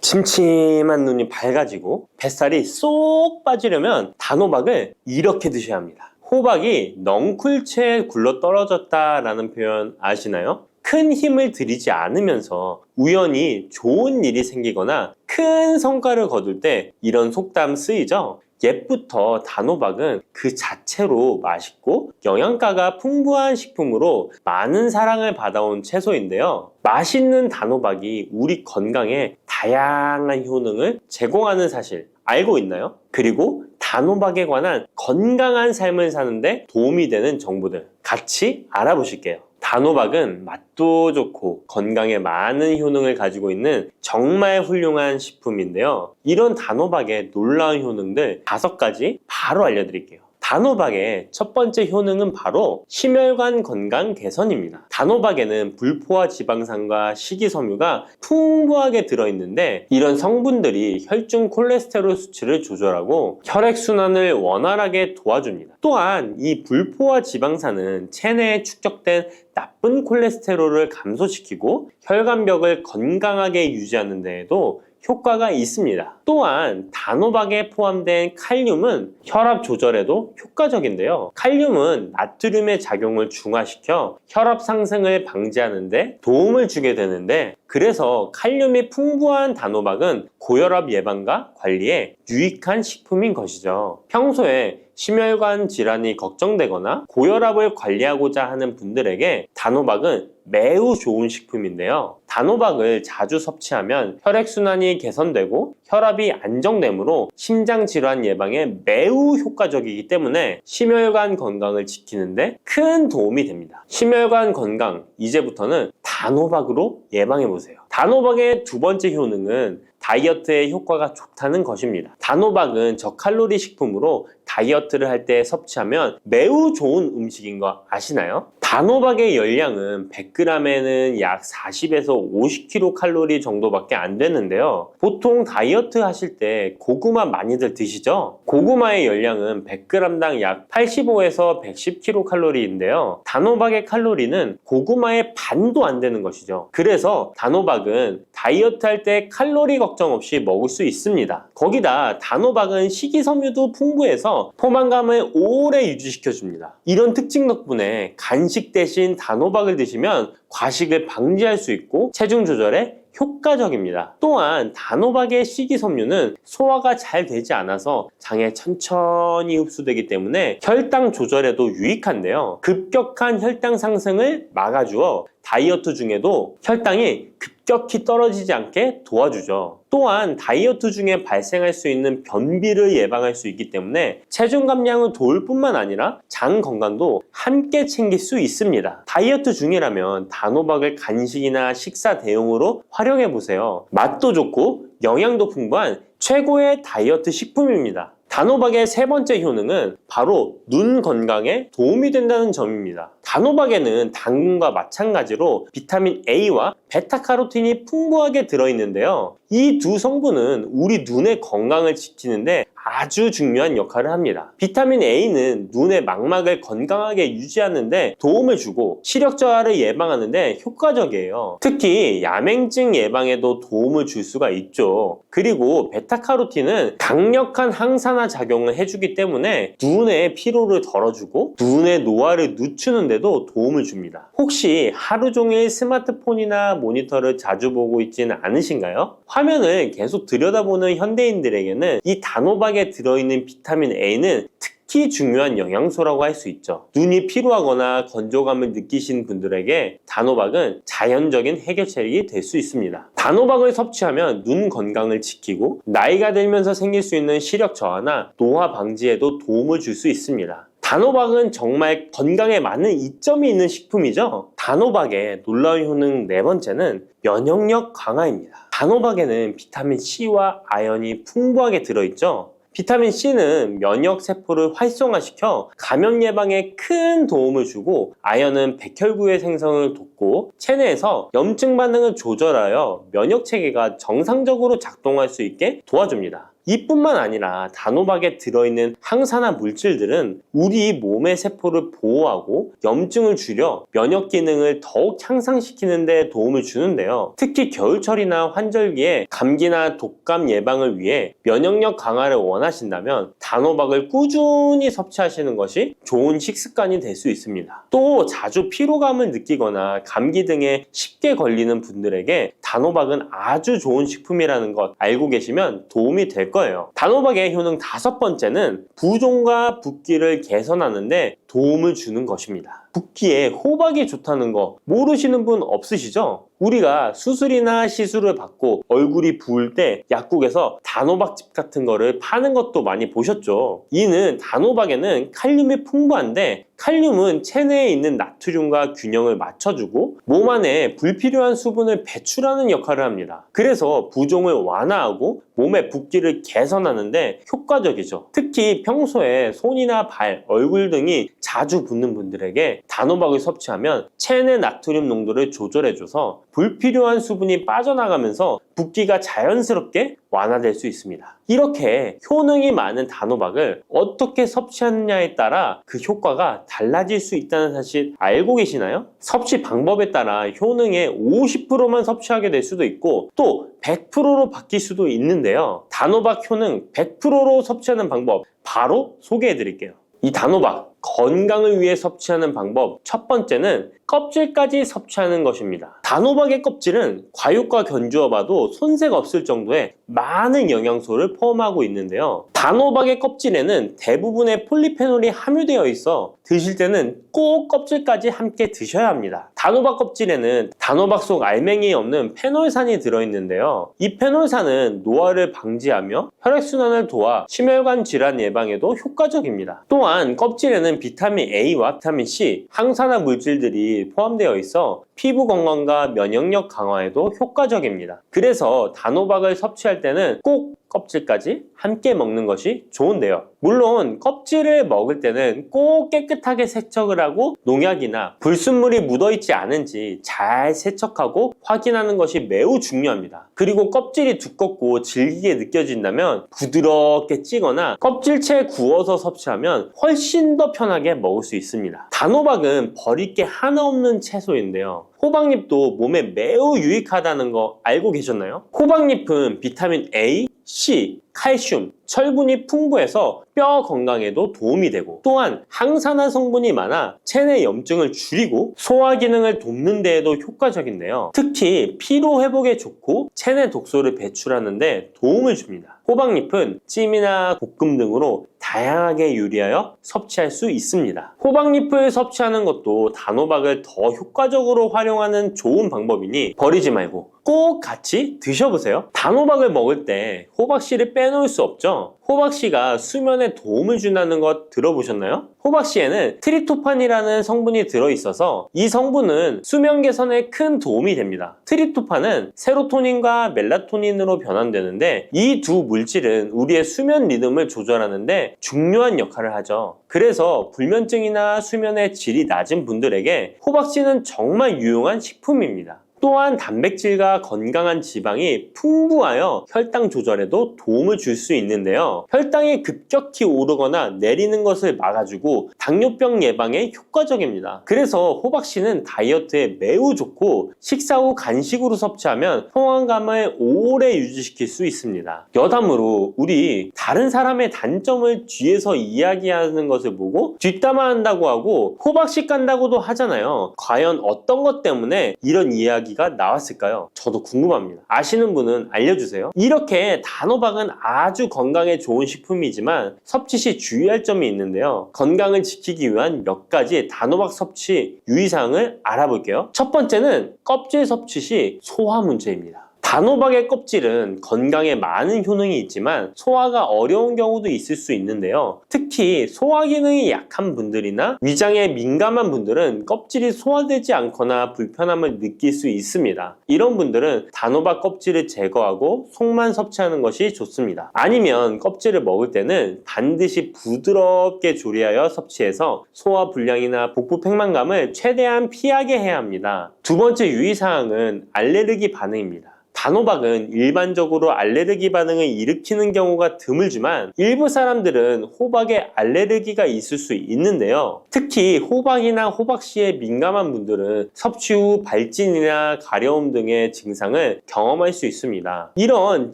침침한 눈이 밝아지고 뱃살이 쏙 빠지려면 단호박을 이렇게 드셔야 합니다. 호박이 넝쿨채에 굴러 떨어졌다라는 표현 아시나요? 큰 힘을 들이지 않으면서 우연히 좋은 일이 생기거나 큰 성과를 거둘 때 이런 속담 쓰이죠? 옛부터 단호박은 그 자체로 맛있고 영양가가 풍부한 식품으로 많은 사랑을 받아온 채소인데요. 맛있는 단호박이 우리 건강에 다양한 효능을 제공하는 사실 알고 있나요? 그리고 단호박에 관한 건강한 삶을 사는데 도움이 되는 정보들 같이 알아보실게요. 단호박은 맛도 좋고 건강에 많은 효능을 가지고 있는 정말 훌륭한 식품인데요. 이런 단호박의 놀라운 효능들 5가지 바로 알려드릴게요. 단호박의 첫 번째 효능은 바로 심혈관 건강 개선입니다. 단호박에는 불포화 지방산과 식이섬유가 풍부하게 들어있는데 이런 성분들이 혈중 콜레스테롤 수치를 조절하고 혈액순환을 원활하게 도와줍니다. 또한 이 불포화 지방산은 체내에 축적된 나쁜 콜레스테롤을 감소시키고 혈관벽을 건강하게 유지하는 데에도 효과가 있습니다. 또한 단호박에 포함된 칼륨은 혈압 조절에도 효과적인데요. 칼륨은 나트륨의 작용을 중화시켜 혈압 상승을 방지하는 데 도움을 주게 되는데 그래서 칼륨이 풍부한 단호박은 고혈압 예방과 관리에 유익한 식품인 것이죠. 평소에 심혈관 질환이 걱정되거나 고혈압을 관리하고자 하는 분들에게 단호박은 매우 좋은 식품인데요. 단호박을 자주 섭취하면 혈액순환이 개선되고 혈압이 안정되므로 심장질환 예방에 매우 효과적이기 때문에 심혈관 건강을 지키는데 큰 도움이 됩니다. 심혈관 건강, 이제부터는 단호박으로 예방해보세요. 단호박의 두 번째 효능은 다이어트에 효과가 좋다는 것입니다. 단호박은 저칼로리 식품으로 다이어트를 할 때 섭취하면 매우 좋은 음식인 거 아시나요? 단호박의 열량은 100g에는 약 40에서 50kcal 정도밖에 안 되는데요. 보통 다이어트 하실 때 고구마 많이들 드시죠? 고구마의 열량은 100g당 약 85에서 110kcal인데요. 단호박의 칼로리는 고구마의 반도 안 되는 것이죠. 그래서 단호박은 다이어트 할 때 칼로리 걱정 없이 먹을 수 있습니다. 거기다 단호박은 식이섬유도 풍부해서 포만감을 오래 유지시켜줍니다. 이런 특징 덕분에 간식 대신 단호박을 드시면 과식을 방지할 수 있고 체중 조절에 효과적입니다. 또한 단호박의 식이섬유는 소화가 잘 되지 않아서 장에 천천히 흡수되기 때문에 혈당 조절에도 유익한데요. 급격한 혈당 상승을 막아주어 다이어트 중에도 혈당이 급격히 떨어지지 않게 도와주죠. 또한 다이어트 중에 발생할 수 있는 변비를 예방할 수 있기 때문에 체중 감량을 도울 뿐만 아니라 장 건강도 함께 챙길 수 있습니다. 다이어트 중이라면 단호박을 간식이나 식사 대용으로 활용해보세요. 맛도 좋고 영양도 풍부한 최고의 다이어트 식품입니다. 단호박의 세 번째 효능은 바로 눈 건강에 도움이 된다는 점입니다. 단호박에는 당근과 마찬가지로 비타민 A와 베타카로틴이 풍부하게 들어있는데요. 이 두 성분은 우리 눈의 건강을 지키는데 아주 중요한 역할을 합니다. 비타민 A는 눈의 망막을 건강하게 유지하는데 도움을 주고 시력 저하를 예방하는데 효과적이에요. 특히 야맹증 예방에도 도움을 줄 수가 있죠. 그리고 베타카로틴은 강력한 항산화 작용을 해주기 때문에 눈의 피로를 덜어주고 눈의 노화를 늦추는데도 도움을 줍니다. 혹시 하루 종일 스마트폰이나 모니터를 자주 보고 있지는 않으신가요? 화면을 계속 들여다보는 현대인들에게는 이 단호박에 들어있는 비타민 A는 특히 중요한 영양소라고 할 수 있죠. 눈이 피로하거나 건조감을 느끼신 분들에게 단호박은 자연적인 해결책이 될 수 있습니다. 단호박을 섭취하면 눈 건강을 지키고 나이가 들면서 생길 수 있는 시력 저하나 노화 방지에도 도움을 줄 수 있습니다. 단호박은 정말 건강에 많은 이점이 있는 식품이죠. 단호박의 놀라운 효능 네 번째는 면역력 강화입니다. 단호박에는 비타민 C와 아연이 풍부하게 들어있죠. 비타민 C는 면역 세포를 활성화시켜 감염 예방에 큰 도움을 주고 아연은 백혈구의 생성을 돕고 체내에서 염증 반응을 조절하여 면역 체계가 정상적으로 작동할 수 있게 도와줍니다. 이뿐만 아니라 단호박에 들어있는 항산화 물질들은 우리 몸의 세포를 보호하고 염증을 줄여 면역 기능을 더욱 향상시키는 데 도움을 주는데요. 특히 겨울철이나 환절기에 감기나 독감 예방을 위해 면역력 강화를 원하신다면 단호박을 꾸준히 섭취하시는 것이 좋은 식습관이 될 수 있습니다. 또 자주 피로감을 느끼거나 감기 등에 쉽게 걸리는 분들에게 단호박은 아주 좋은 식품이라는 것 알고 계시면 도움이 될 거예요. 단호박의 효능 5번째는 부종과 붓기를 개선하는데 도움을 주는 것입니다. 붓기에 호박이 좋다는 거 모르시는 분 없으시죠? 우리가 수술이나 시술을 받고 얼굴이 부을 때 약국에서 단호박즙 같은 거를 파는 것도 많이 보셨죠? 이는 단호박에는 칼륨이 풍부한데 칼륨은 체내에 있는 나트륨과 균형을 맞춰주고 몸 안에 불필요한 수분을 배출하는 역할을 합니다. 그래서 부종을 완화하고 몸의 붓기를 개선하는데 효과적이죠. 특히 평소에 손이나 발, 얼굴 등이 자주 붓는 분들에게 단호박을 섭취하면 체내 나트륨 농도를 조절해줘서 불필요한 수분이 빠져나가면서 붓기가 자연스럽게 완화될 수 있습니다. 이렇게 효능이 많은 단호박을 어떻게 섭취하느냐에 따라 그 효과가 달라질 수 있다는 사실 알고 계시나요? 섭취 방법에 따라 효능의 50%만 섭취하게 될 수도 있고 또 100%로 바뀔 수도 있는데요. 단호박 효능 100%로 섭취하는 방법 바로 소개해 드릴게요. 이 단호박 건강을 위해 섭취하는 방법 첫 번째는 껍질까지 섭취하는 것입니다. 단호박의 껍질은 과육과 견주어 봐도 손색 없을 정도의 많은 영양소를 포함하고 있는데요. 단호박의 껍질에는 대부분의 폴리페놀이 함유되어 있어 드실 때는 꼭 껍질까지 함께 드셔야 합니다. 단호박 껍질에는 단호박 속 알맹이에 없는 페놀산이 들어있는데요. 이 페놀산은 노화를 방지하며 혈액순환을 도와 심혈관 질환 예방에도 효과적입니다. 또한 껍질에는 비타민 A와 비타민 C, 항산화 물질들이 포함되어 있어 피부 건강과 면역력 강화에도 효과적입니다. 그래서 단호박을 섭취할 때는 꼭 껍질까지 함께 먹는 것이 좋은데요. 물론 껍질을 먹을 때는 꼭 깨끗하게 세척을 하고 농약이나 불순물이 묻어있지 않은지 잘 세척하고 확인하는 것이 매우 중요합니다. 그리고 껍질이 두껍고 질기게 느껴진다면 부드럽게 찌거나 껍질째 구워서 섭취하면 훨씬 더 편하게 먹을 수 있습니다. 단호박은 버릴 게 하나 없는 채소인데요. 호박잎도 몸에 매우 유익하다는 거 알고 계셨나요? 호박잎은 비타민 A, C, 칼슘, 철분이 풍부해서 뼈 건강에도 도움이 되고 또한 항산화 성분이 많아 체내 염증을 줄이고 소화 기능을 돕는 데에도 효과적인데요. 특히 피로 회복에 좋고 체내 독소를 배출하는 데 도움을 줍니다. 호박잎은 찜이나 볶음 등으로 다양하게 요리하여 섭취할 수 있습니다. 호박잎을 섭취하는 것도 단호박을 더 효과적으로 활용하는 좋은 방법이니 버리지 말고 꼭 같이 드셔보세요. 단호박을 먹을 때 호박씨를 빼놓을 수 없죠. 호박씨가 수면에 도움을 준다는 것 들어보셨나요? 호박씨에는 트립토판이라는 성분이 들어있어서 이 성분은 수면 개선에 큰 도움이 됩니다. 트립토판은 세로토닌과 멜라토닌으로 변환되는데 이 두 물질은 우리의 수면 리듬을 조절하는데 중요한 역할을 하죠. 그래서 불면증이나 수면의 질이 낮은 분들에게 호박씨는 정말 유용한 식품입니다. 또한 단백질과 건강한 지방이 풍부하여 혈당 조절에도 도움을 줄 수 있는데요. 혈당이 급격히 오르거나 내리는 것을 막아주고 당뇨병 예방에 효과적입니다. 그래서 호박씨는 다이어트에 매우 좋고 식사 후 간식으로 섭취하면 포만감을 오래 유지시킬 수 있습니다. 여담으로 우리 다른 사람의 단점을 뒤에서 이야기하는 것을 보고 뒷담화한다고 하고 호박씨 깐다고도 하잖아요. 과연 어떤 것 때문에 이런 이야기가 나왔을까요? 저도 궁금합니다. 아시는 분은 알려주세요. 이렇게 단호박은 아주 건강에 좋은 식품이지만 섭취 시 주의할 점이 있는데요. 건강을 지키기 위한 몇 가지 단호박 섭취 유의사항을 알아볼게요. 첫 번째는 껍질 섭취 시 소화 문제입니다. 단호박의 껍질은 건강에 많은 효능이 있지만 소화가 어려운 경우도 있을 수 있는데요. 특히 소화 기능이 약한 분들이나 위장에 민감한 분들은 껍질이 소화되지 않거나 불편함을 느낄 수 있습니다. 이런 분들은 단호박 껍질을 제거하고 속만 섭취하는 것이 좋습니다. 아니면 껍질을 먹을 때는 반드시 부드럽게 조리하여 섭취해서 소화 불량이나 복부 팽만감을 최대한 피하게 해야 합니다. 두 번째 유의사항은 알레르기 반응입니다. 단호박은 일반적으로 알레르기 반응을 일으키는 경우가 드물지만 일부 사람들은 호박에 알레르기가 있을 수 있는데요. 특히 호박이나 호박씨에 민감한 분들은 섭취 후 발진이나 가려움 등의 증상을 경험할 수 있습니다. 이런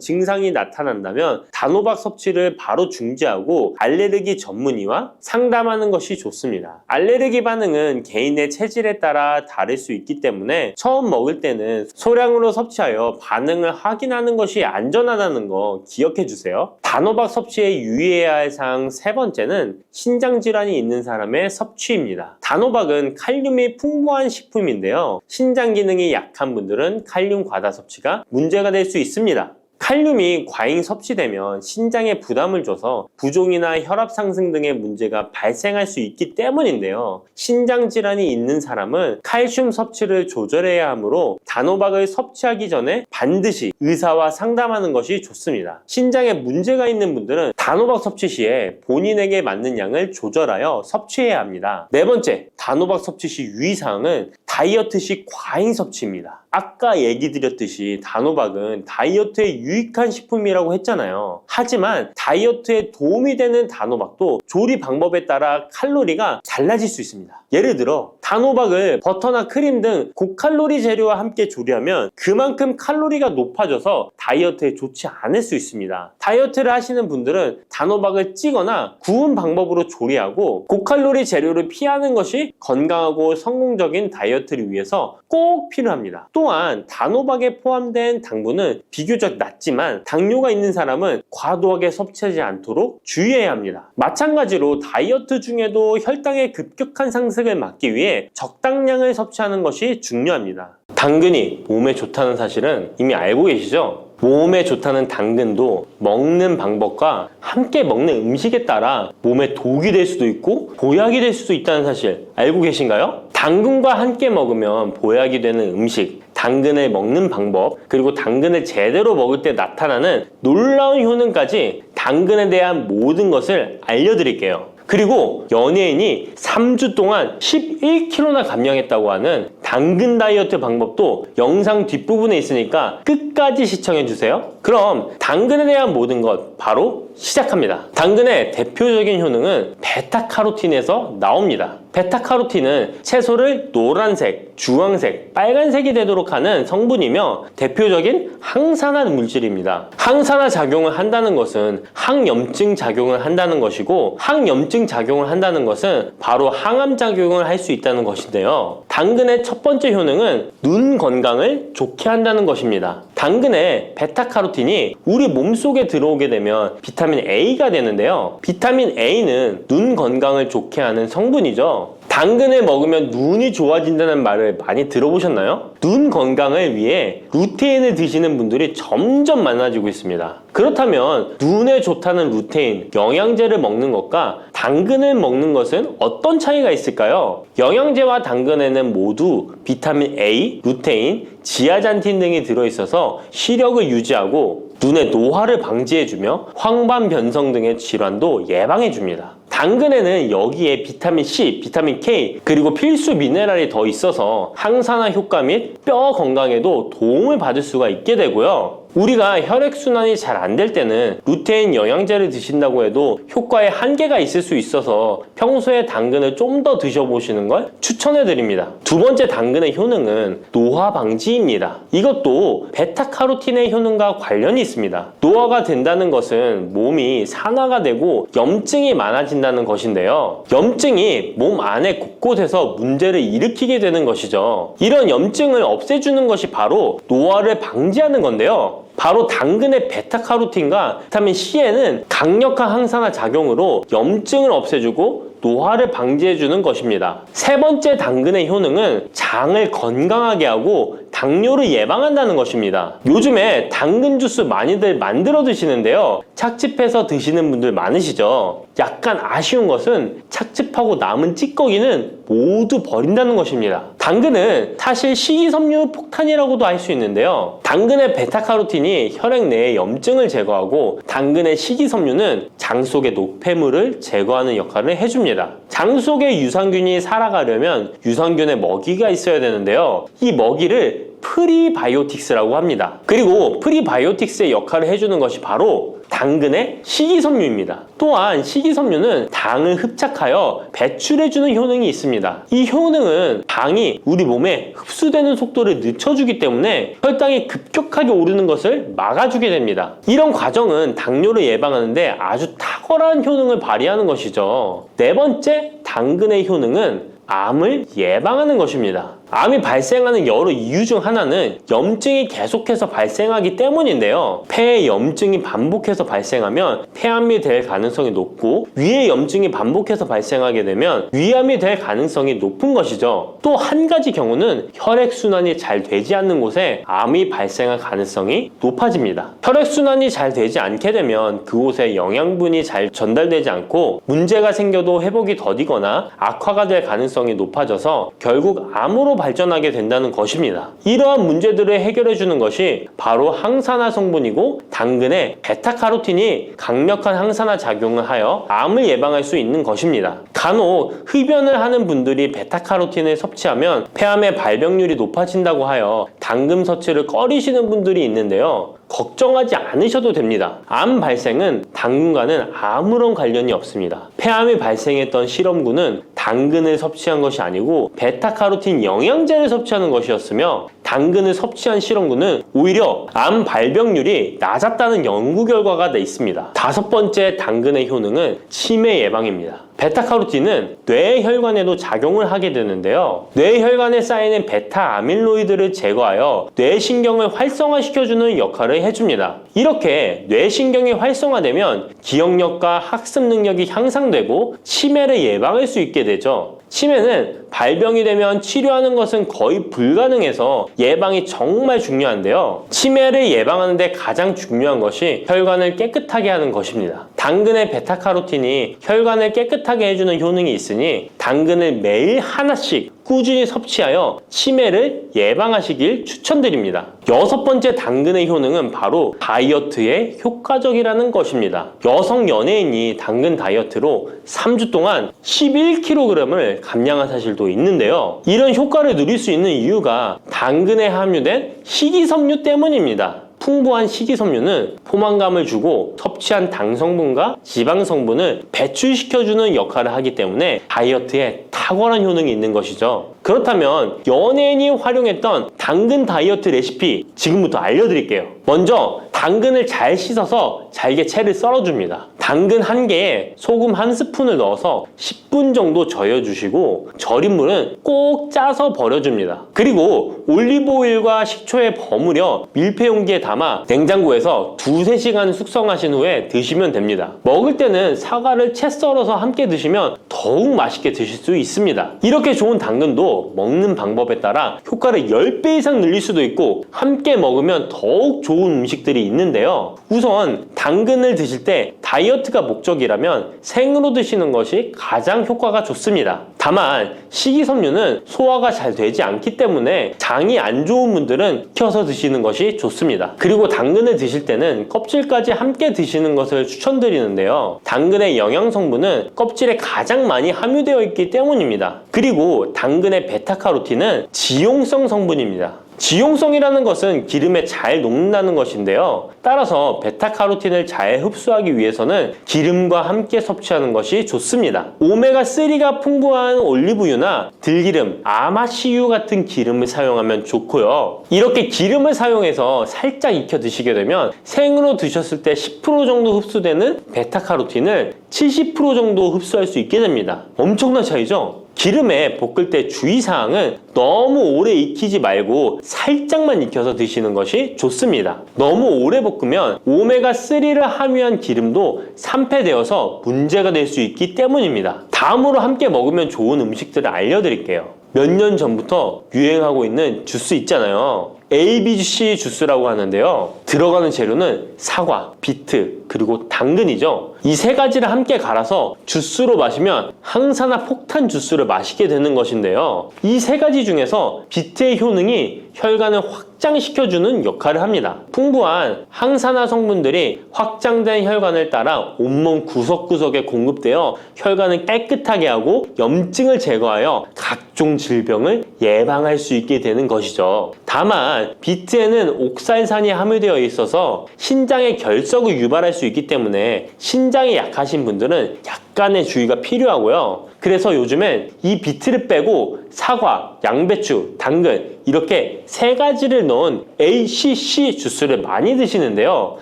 증상이 나타난다면 단호박 섭취를 바로 중지하고 알레르기 전문의와 상담하는 것이 좋습니다. 알레르기 반응은 개인의 체질에 따라 다를 수 있기 때문에 처음 먹을 때는 소량으로 섭취하여 반응을 확인하는 것이 안전하다는 거 기억해 주세요. 단호박 섭취에 유의해야 할 사항 세 번째는 신장 질환이 있는 사람의 섭취입니다. 단호박은 칼륨이 풍부한 식품인데요. 신장 기능이 약한 분들은 칼륨 과다 섭취가 문제가 될 수 있습니다. 칼륨이 과잉 섭취되면 신장에 부담을 줘서 부종이나 혈압 상승 등의 문제가 발생할 수 있기 때문인데요. 신장 질환이 있는 사람은 칼슘 섭취를 조절해야 하므로 단호박을 섭취하기 전에 반드시 의사와 상담하는 것이 좋습니다. 신장에 문제가 있는 분들은 단호박 섭취 시에 본인에게 맞는 양을 조절하여 섭취해야 합니다. 네 번째, 단호박 섭취 시 유의사항은 다이어트 시 과잉 섭취입니다. 아까 얘기 드렸듯이 단호박은 다이어트에 유익한 식품이라고 했잖아요. 하지만 다이어트에 도움이 되는 단호박도 조리 방법에 따라 칼로리가 달라질 수 있습니다. 예를 들어 단호박을 버터나 크림 등 고칼로리 재료와 함께 조리하면 그만큼 칼로리가 높아져서 다이어트에 좋지 않을 수 있습니다. 다이어트를 하시는 분들은 단호박을 찌거나 구운 방법으로 조리하고 고칼로리 재료를 피하는 것이 건강하고 성공적인 다이어트를 위해서 꼭 필요합니다. 또한 단호박에 포함된 당분은 비교적 낮지만 당뇨가 있는 사람은 과도하게 섭취하지 않도록 주의해야 합니다. 마찬가지로 다이어트 중에도 혈당의 급격한 상승을 막기 위해 적당량을 섭취하는 것이 중요합니다. 당근이 몸에 좋다는 사실은 이미 알고 계시죠? 몸에 좋다는 당근도 먹는 방법과 함께 먹는 음식에 따라 몸에 독이 될 수도 있고 보약이 될 수도 있다는 사실 알고 계신가요? 당근과 함께 먹으면 보약이 되는 음식, 당근을 먹는 방법, 그리고 당근을 제대로 먹을 때 나타나는 놀라운 효능까지 당근에 대한 모든 것을 알려드릴게요. 그리고 연예인이 3주 동안 11kg나 감량했다고 하는 당근 다이어트 방법도 영상 뒷부분에 있으니까 끝까지 시청해주세요. 그럼 당근에 대한 모든 것 바로 시작합니다. 당근의 대표적인 효능은 베타카로틴에서 나옵니다. 베타카로틴은 채소를 노란색, 주황색, 빨간색이 되도록 하는 성분이며 대표적인 항산화 물질입니다. 항산화 작용을 한다는 것은 항염증 작용을 한다는 것이고 항염증 작용을 한다는 것은 바로 항암 작용을 할 수 있다는 것인데요. 당근의 첫 번째 효능은 눈 건강을 좋게 한다는 것입니다. 당근의 베타카로틴이 우리 몸속에 들어오게 되면 비타민 A가 되는데요. 비타민 A는 눈 건강을 좋게 하는 성분이죠. 당근을 먹으면 눈이 좋아진다는 말을 많이 들어보셨나요? 눈 건강을 위해 루테인을 드시는 분들이 점점 많아지고 있습니다. 그렇다면 눈에 좋다는 루테인, 영양제를 먹는 것과 당근을 먹는 것은 어떤 차이가 있을까요? 영양제와 당근에는 모두 비타민 A, 루테인, 지아잔틴 등이 들어있어서 시력을 유지하고 눈의 노화를 방지해주며 황반 변성 등의 질환도 예방해줍니다. 당근에는 여기에 비타민 C, 비타민 K, 그리고 필수 미네랄이 더 있어서 항산화 효과 및 뼈 건강에도 도움을 받을 수가 있게 되고요. 우리가 혈액순환이 잘 안 될 때는 루테인 영양제를 드신다고 해도 효과에 한계가 있을 수 있어서 평소에 당근을 좀 더 드셔보시는 걸 추천해드립니다. 두 번째 당근의 효능은 노화 방지입니다. 이것도 베타카로틴의 효능과 관련이 있습니다. 노화가 된다는 것은 몸이 산화가 되고 염증이 많아진다는 것인데요. 염증이 몸 안에 곳곳에서 문제를 일으키게 되는 것이죠. 이런 염증을 없애주는 것이 바로 노화를 방지하는 건데요. 바로 당근의 베타카로틴과 비타민 C에는 강력한 항산화 작용으로 염증을 없애주고 노화를 방지해주는 것입니다. 세 번째 당근의 효능은 장을 건강하게 하고 당뇨를 예방한다는 것입니다. 요즘에 당근 주스 많이들 만들어 드시는데요. 착즙해서 드시는 분들 많으시죠? 약간 아쉬운 것은 착즙하고 남은 찌꺼기는 모두 버린다는 것입니다. 당근은 사실 식이섬유 폭탄이라고도 할 수 있는데요. 당근의 베타카로틴이 혈액 내의 염증을 제거하고 당근의 식이섬유는 장 속의 노폐물을 제거하는 역할을 해줍니다. 장 속에 유산균이 살아가려면 유산균의 먹이가 있어야 되는데요. 이 먹이를 프리바이오틱스라고 합니다. 그리고 프리바이오틱스의 역할을 해주는 것이 바로 당근의 식이섬유입니다. 또한 식이섬유는 당을 흡착하여 배출해주는 효능이 있습니다. 이 효능은 당이 우리 몸에 흡수되는 속도를 늦춰주기 때문에 혈당이 급격하게 오르는 것을 막아주게 됩니다. 이런 과정은 당뇨를 예방하는데 아주 탁월한 효능을 발휘하는 것이죠. 네 번째, 당근의 효능은 암을 예방하는 것입니다. 암이 발생하는 여러 이유 중 하나는 염증이 계속해서 발생하기 때문인데요. 폐에 염증이 반복해서 발생하면 폐암이 될 가능성이 높고 위에 염증이 반복해서 발생하게 되면 위암이 될 가능성이 높은 것이죠. 또 한 가지 경우는 혈액순환이 잘 되지 않는 곳에 암이 발생할 가능성이 높아집니다. 혈액순환이 잘 되지 않게 되면 그곳에 영양분이 잘 전달되지 않고 문제가 생겨도 회복이 더디거나 악화가 될 가능성이 높아져서 결국 암으로 발전하게 된다는 것입니다. 이러한 문제들을 해결해 주는 것이 바로 항산화 성분이고 당근의 베타카로틴이 강력한 항산화 작용을 하여 암을 예방할 수 있는 것입니다. 간혹 흡연을 하는 분들이 베타카로틴을 섭취하면 폐암의 발병률이 높아진다고 하여 당근 섭취를 꺼리시는 분들이 있는데요. 걱정하지 않으셔도 됩니다. 암 발생은 당근과는 아무런 관련이 없습니다. 폐암이 발생했던 실험군은 당근을 섭취한 것이 아니고 베타카로틴 영양제를 섭취하는 것이었으며 당근을 섭취한 실험군은 오히려 암 발병률이 낮았다는 연구 결과가 있습니다. 다섯 번째 당근의 효능은 치매 예방입니다. 베타카로틴은 뇌혈관에도 작용을 하게 되는데요. 뇌혈관에 쌓이는 베타 아밀로이드를 제거하여 뇌신경을 활성화시켜주는 역할을 해줍니다. 이렇게 뇌신경이 활성화되면 기억력과 학습 능력이 향상되고 치매를 예방할 수 있게 되죠. 치매는 발병이 되면 치료하는 것은 거의 불가능해서 예방이 정말 중요한데요. 치매를 예방하는 데 가장 중요한 것이 혈관을 깨끗하게 하는 것입니다. 당근의 베타카로틴이 혈관을 깨끗하게 해주는 효능이 있으니 당근을 매일 하나씩 꾸준히 섭취하여 치매를 예방하시길 추천드립니다. 여섯 번째 당근의 효능은 바로 다이어트에 효과적이라는 것입니다. 여성 연예인이 당근 다이어트로 3주 동안 11kg을 감량한 사실도 있는데요. 이런 효과를 누릴 수 있는 이유가 당근에 함유된 식이섬유 때문입니다. 풍부한 식이섬유는 포만감을 주고 섭취한 당 성분과 지방 성분을 배출시켜주는 역할을 하기 때문에 다이어트에 탁월한 효능이 있는 것이죠. 그렇다면 연예인이 활용했던 당근 다이어트 레시피 지금부터 알려드릴게요. 먼저 당근을 잘 씻어서 잘게 채를 썰어줍니다. 당근 한 개에 소금 한 스푼을 넣어서 10분 정도 저어주시고 절인 물은 꼭 짜서 버려줍니다. 그리고 올리브오일과 식초에 버무려 밀폐 용기에 담아 냉장고에서 2~3시간 숙성하신 후에 드시면 됩니다. 먹을 때는 사과를 채 썰어서 함께 드시면 더욱 맛있게 드실 수 있습니다. 이렇게 좋은 당근도 먹는 방법에 따라 효과를 10배 이상 늘릴 수도 있고 함께 먹으면 더욱 좋은 음식들이 있는데요. 우선 당근을 드실 때 다이어트가 목적이라면 생으로 드시는 것이 가장 효과가 좋습니다. 다만 식이섬유는 소화가 잘 되지 않기 때문에 장이 안 좋은 분들은 익혀서 드시는 것이 좋습니다. 그리고 당근을 드실 때는 껍질까지 함께 드시는 것을 추천드리는데요. 당근의 영양 성분은 껍질에 가장 많이 함유되어 있기 때문입니다. 그리고 당근의 베타카로틴은 지용성 성분입니다. 지용성이라는 것은 기름에 잘 녹는다는 것인데요. 따라서 베타카로틴을 잘 흡수하기 위해서는 기름과 함께 섭취하는 것이 좋습니다. 오메가3가 풍부한 올리브유나 들기름, 아마씨유 같은 기름을 사용하면 좋고요. 이렇게 기름을 사용해서 살짝 익혀 드시게 되면 생으로 드셨을 때 10% 정도 흡수되는 베타카로틴을 70% 정도 흡수할 수 있게 됩니다. 엄청난 차이죠? 기름에 볶을 때 주의사항은 너무 오래 익히지 말고 살짝만 익혀서 드시는 것이 좋습니다. 너무 오래 볶으면 오메가3를 함유한 기름도 산패되어서 문제가 될 수 있기 때문입니다. 다음으로 함께 먹으면 좋은 음식들을 알려드릴게요. 몇 년 전부터 유행하고 있는 주스 있잖아요. ABC 주스라고 하는데요. 들어가는 재료는 사과, 비트, 그리고 당근이죠. 이 세 가지를 함께 갈아서 주스로 마시면 항산화 폭탄 주스를 마시게 되는 것인데요. 이 세 가지 중에서 비트의 효능이 혈관을 확장시켜주는 역할을 합니다. 풍부한 항산화 성분들이 확장된 혈관을 따라 온몸 구석구석에 공급되어 혈관을 깨끗하게 하고 염증을 제거하여 각종 질병을 예방할 수 있게 되는 것이죠. 다만 비트에는 옥살산이 함유되어 있어서 신장의 결석을 유발할 수 있기 때문에 신장이 약하신 분들은 약간의 주의가 필요하고요. 그래서 요즘엔 이 비트를 빼고 사과, 양배추, 당근 이렇게 세 가지를 넣은 ACC 주스를 많이 드시는데요.